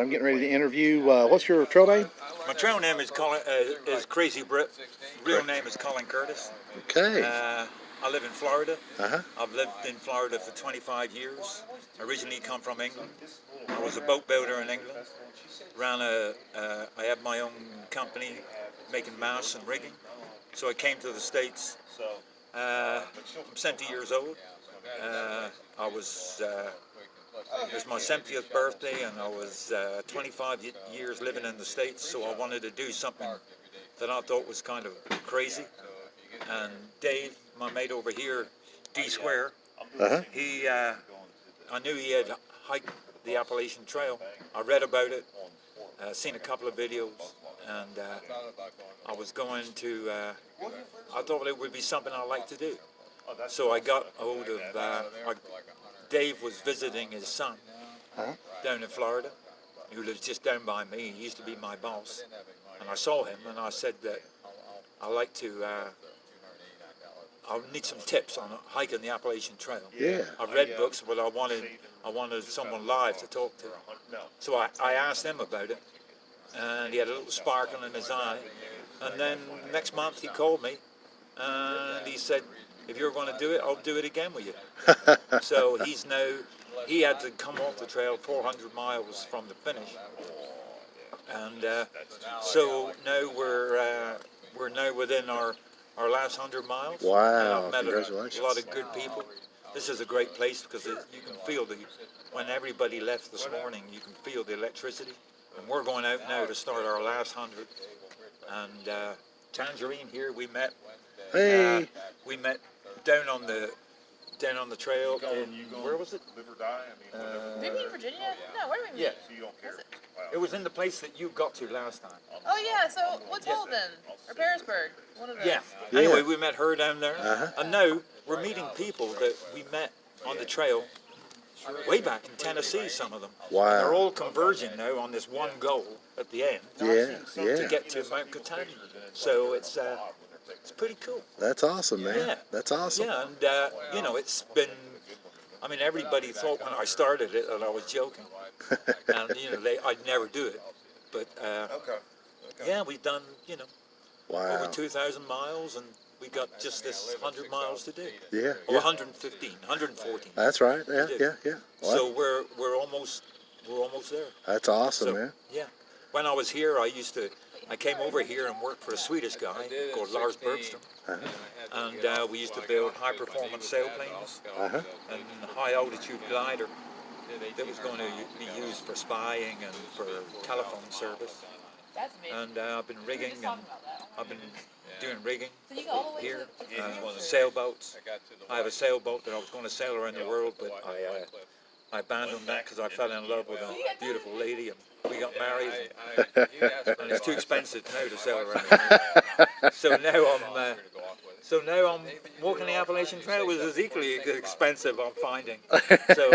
right, I'm getting ready to interview. What's your trail name? My trail name is Crazy Brit. Real name is Colin Curtis. Okay. I live in Florida. Uh-huh. I've lived in Florida for 25 years. Originally come from England. I was a boat builder in England. I have my own company making masts and rigging. So I came to the States. I'm 70 years old. It was my 70th birthday, and I was 25 years living in the States, so I wanted to do something that I thought was kind of crazy. And Dave, my mate over here, D Square, I knew he had hiked the Appalachian Trail. I read about it, seen a couple of videos, and I was going to, I thought it would be something I'd like to do. So I got a hold of, Dave was visiting his son down in Florida, who lives just down by me. He used to be my boss. And I saw him and I said that I'd like to, I'll need some tips on hiking the Appalachian Trail. Yeah. I've read books, but I wanted someone live to talk to. So I asked him about it, and he had a little sparkle in his eye. And then next month he called me and he said, if you're going to do it, I'll do it again with you. So he had to come off the trail 400 miles from the finish. And so now we're now within our last 100 miles. Wow, And I've met congratulations. a lot of good people. This is a great place because you can feel when everybody left this morning, you can feel the electricity. And we're going out now to start our last 100. And Tangerine here, we met. Hey. We met down on the trail in, where was it? Live or die? Did we meet in Virginia? No, where did we meet? Yeah. So you don't care. It was in the place that you got to last time. Oh yeah, so what's Holden? Or Parisburg? One of those. Yeah. Anyway, we met her down there. And now we're meeting people that we met on the trail way back in Tennessee, some of them. Wow. And they're all converging now on this one goal at the end. Yeah. To get to Mount Catania. So it's pretty cool. That's awesome, man. Yeah. That's awesome. Yeah, and you know, it's been, I mean, everybody thought when I started it that I was joking. And, you know, I'd never do it. But, yeah, we've done, you know, over 2,000 miles, and we got just this 100 miles to do. Yeah. Or 115, 114. That's right. Yeah. Well, So we're almost there. that's awesome, So, man. yeah. When I was here, I came over here and worked for a Swedish guy called Lars Bergström. And we used to build high-performance sailplanes and high-altitude glider that was going to be used for spying and for telephone service. That's amazing. And I've been rigging, and I've been doing rigging So you go all the way here, to sailboats. I have a sailboat that I was going to sail around the world, but I abandoned that because I fell in love with a beautiful lady, and we got married, and it's too expensive now to sail around. So now I'm walking the Appalachian Trail, which is equally expensive, I'm finding. So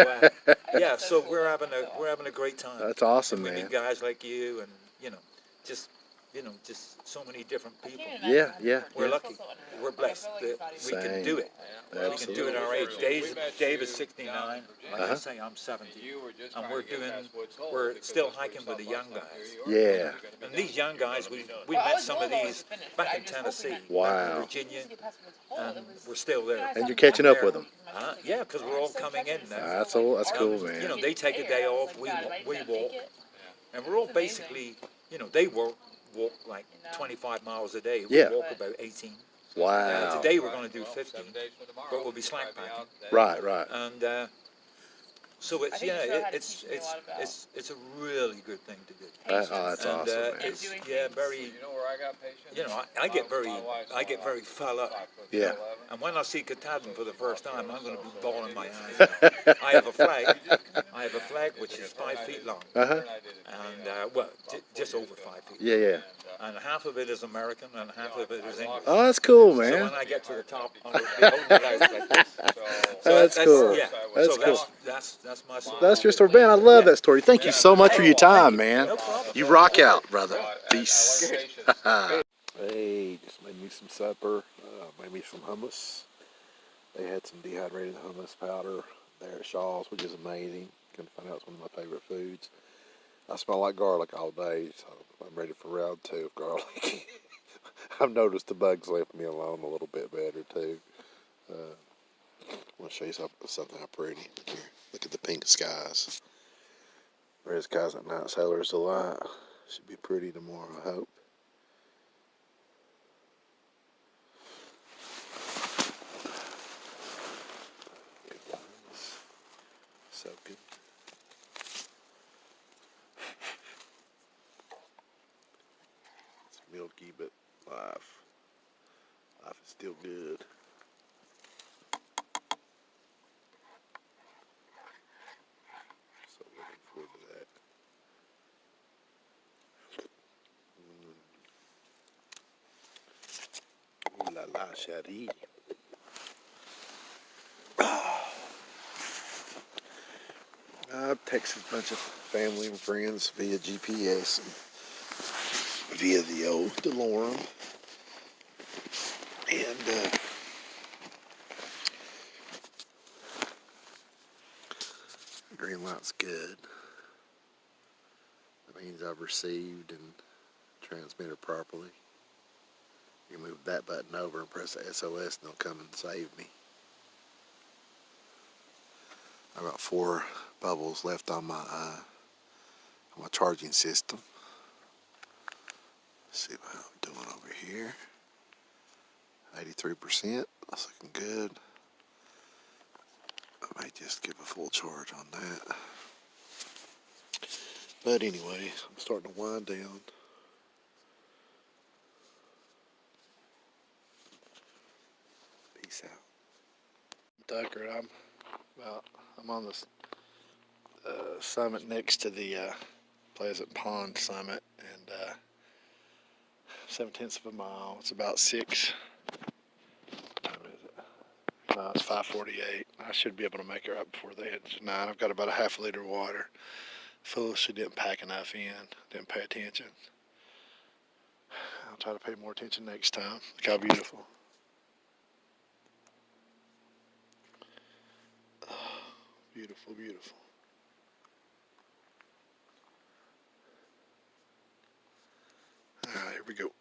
yeah, so we're having a great time. That's awesome, We man. meet guys like you, and just so many different people. Yeah. We're lucky. We're blessed that we can do it. Absolutely. We can do it at our age. Dave is 69. Like I say, I'm 70. And we're still hiking with the young guys. Yeah. And these young guys, we met some of these back in Tennessee, back Wow. in Virginia, and we're still there. And you're catching up with them. Yeah, because we're all coming in now. That's cool, man. You know, they take a day off, we walk, and we're all basically, they walk like 25 miles a day. We walk about 18. Wow. Today we're going to do 15, but we'll be slack packing. Right. And so it's it's a really good thing to do. That's And awesome, man. it's very. I get very full up. Yeah. And when I see Katahdin for the first time, I'm going to be bawling my eyes out. I have a flag which is 5 feet long, and just over 5 feet. Yeah. And half of it is American, and half of it is English. Oh, that's cool, So man. when I get to the top, I'm going to be holding it out like this. So That's cool. Yeah. That's cool. That's my story. That's your story, man. I love that story. Thank you so much for your time, man. No problem. You rock out, brother. Peace. Hey, just made me some supper, made me some hummus. They had some dehydrated hummus powder there at Shaw's, which is amazing. Couldn't find out it's one of my favorite foods. I smell like garlic all day, so I'm ready for round 2 of garlic. I've noticed the bugs left me alone a little bit better too. I want to show you something how pretty. Look here. Look at the pink skies. Red skies at night, sailors delight. Should be pretty tomorrow, I hope. So good. It's milky, but life is still good. So looking forward to that. Ooh la la, chérie. I've texted a bunch of family and friends via GPS and via the old DeLorme. And green light's good. That means I've received and transmitted properly. You move that button over and press the SOS and they'll come and save me. I've got 4 bubbles left on my charging system. Let's see how I'm doing over here. 83%. That's looking good. I might just give a full charge on that. But anyway, I'm starting to wind down. Peace out. Tucker, I'm on this summit next to the Pleasant Pond summit, and 7/10 of a mile. It's about 6. What time is it? No, it's 5:48. I should be able to make it right before then. It's 9. I've got about a half a liter of water. Foolishly didn't pack enough in. Didn't pay attention. I'll try to pay more attention next time. Look how beautiful. Oh, beautiful, beautiful. All right, here we go.